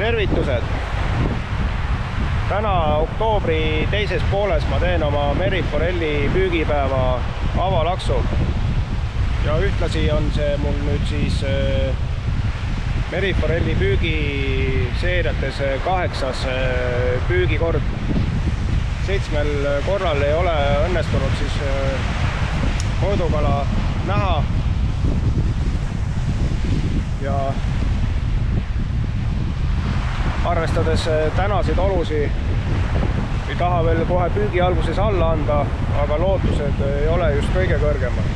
tervitused! Täna oktoobri teises pooles ma teen oma meriforelli püügipäeva avalaksu. Ja ühtlasi on see mul nüüd siis meriforelli püügiseeriates 8. püügikord. 7 korral ei ole õnnestunud siis mõõdukala näha. Ja arvestades tänaseid olusi ei taha veel kohe püügi alguses alla anda, aga lootused ei ole just kõige kõrgemad.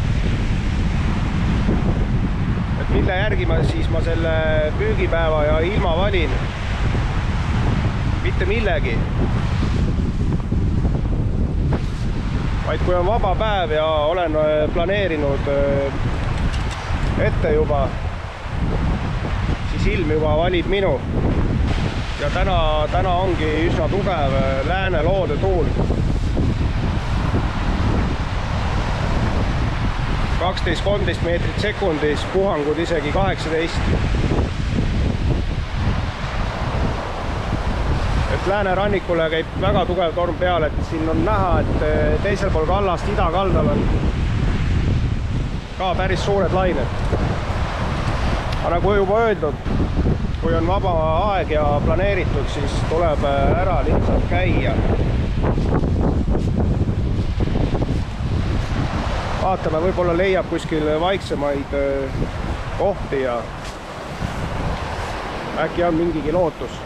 Et mille järgi ma selle püügipäeva ja ilma valin? Mitte millegi. Vaid kui on vaba päev ja olen planeerinud ette juba, siis ilm juba valib minu. Ja täna ongi üsna tugev lääne loodetuul. 12-13 meetrit sekundis, puhangud isegi 18. Et lääne rannikule käib väga tugev torm peale, et siin on näha, et teisel pool kallast idakaldal on ka päris suured lained. Aga nagu juba öeldud, kui on vaba aeg ja planeeritud, siis tuleb ära lihtsalt käia. Vaatame, võib-olla leiab kuskil vaiksemaid kohti ja äkki on mingigi lootus.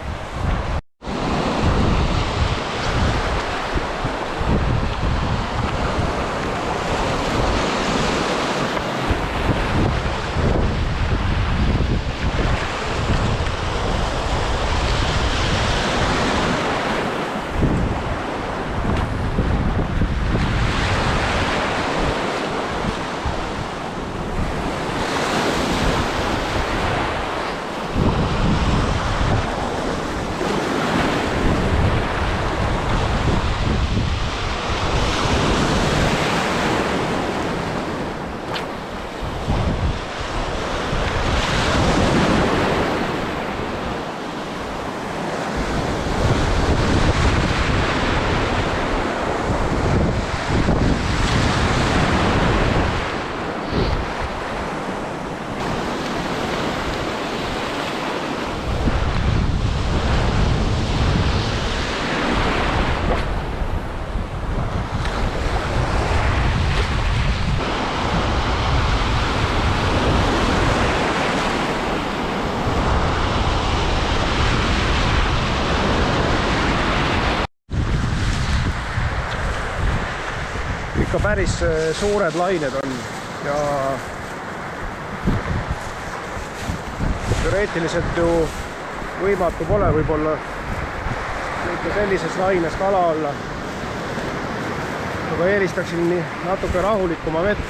Ikka päris suured lained on ja teoreetiliselt ju võimatu pole võib-olla sellises laines kala olla. Aga eelistaksin natuke rahulikuma vett.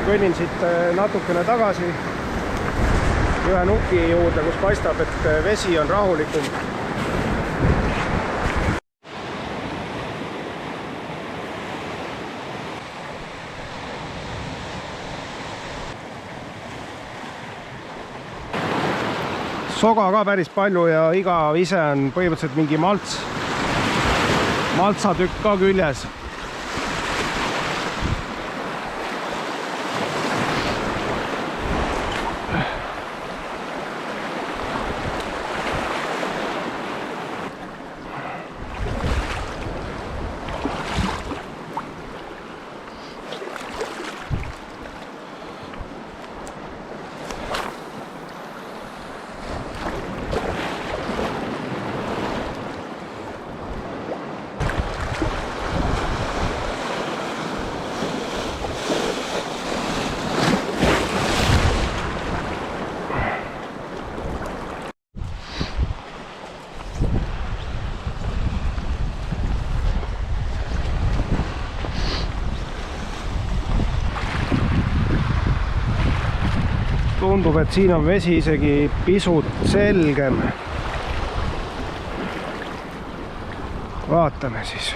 Kõnnin siit natukene tagasi ühe nuki juurde, kus paistab, et vesi on rahulikum. Soga ka päris palju ja iga ise on põhimõtteliselt mingi maltsatükk ka küljes. Tundub, et siin on vesi isegi pisut selgem. Vaatame siis.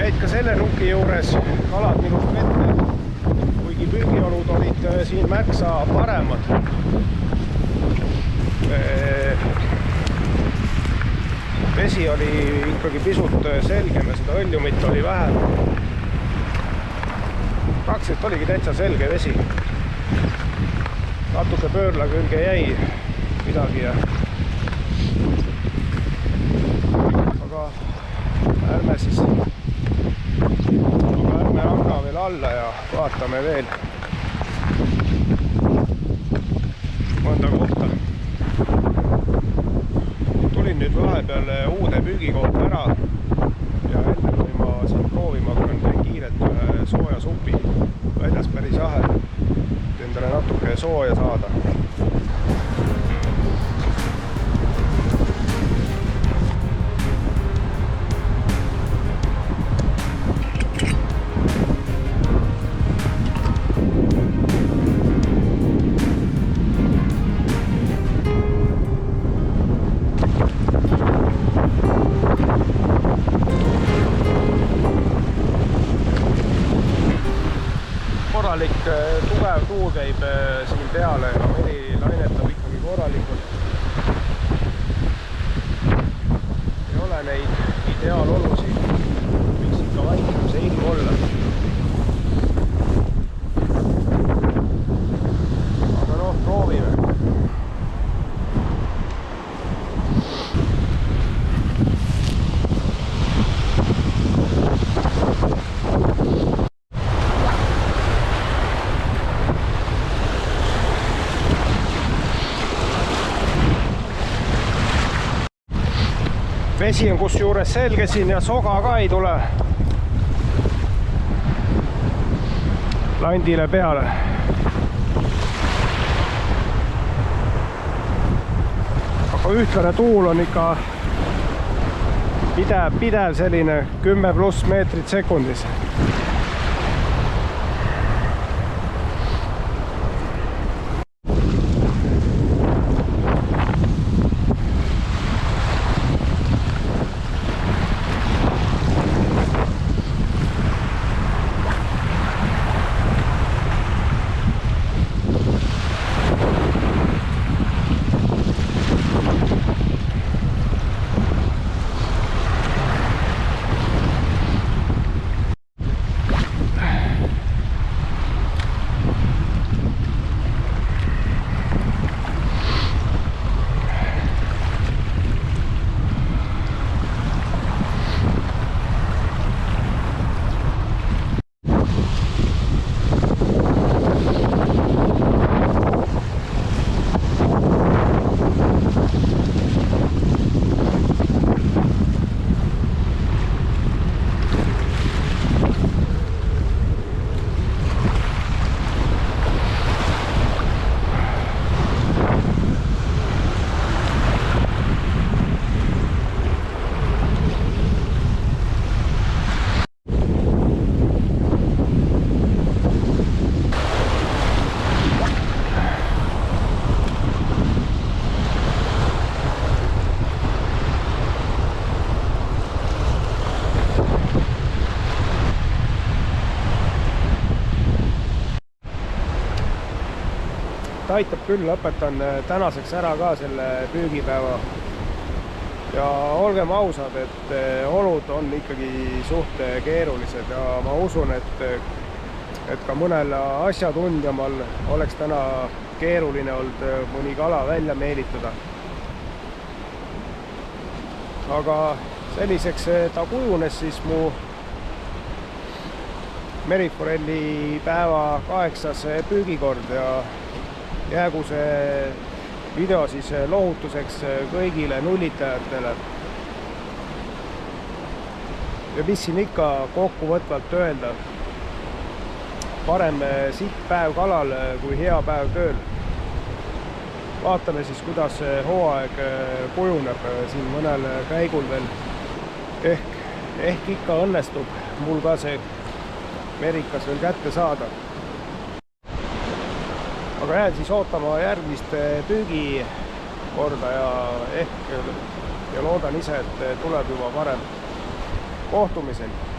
jäid ka selle nuki juures kalad minust vette, kuigi püügiolud olid siin märksa paremad. Vesi oli ikkagi pisut selgem ja seda õljumit oli vähem. Praktiliselt oligi täitsa selge vesi. Natuke pöörla külge jäi midagi ja aga ärme anna veel alla ja vaatame veel mõnda kohta. Tulin nüüd vahepeal uude püügikohta ära ja enne kui ma siin proovima hakkan kiirelt ühe sooja supi väljas päris jahe, et endale natuke sooja saada. Korralik tugev tuul käib siin peale ja meri lainetab ikkagi korralikult. Ei ole neid ideaalolusid, võiks ikka vaikimuse ilm olla. Aga noh, proovime. Vesi on kusjuures selge siin ja soga ka ei tule landile peale. Aga ühtlane tuul on ikka pidev selline 10+ meetrit sekundis. Aitab küll, lõpetan tänaseks ära ka selle püügipäeva ja olgem ausad, et olud on ikkagi suht keerulised ja ma usun, et ka mõnel asjatundjamal oleks täna keeruline olnud mõni kala välja meelitada. Aga selliseks ta kujunes siis mu meriforelli päeva 8. püügikord ja jäägu see video siis lohutuseks kõigile nullitajatele. Ja mis siin ikka kokkuvõtvalt öelda, parem sitt päev kalal kui hea päev tööl. Vaatame siis, kuidas hooaeg kujuneb siin mõnel käigul veel. Ehk ikka õnnestub mul ka see merikas veel kätte saada. Aga jään siis ootama järgmist püügikorda ja loodan ise, et tuleb juba parem. Kohtumiseni!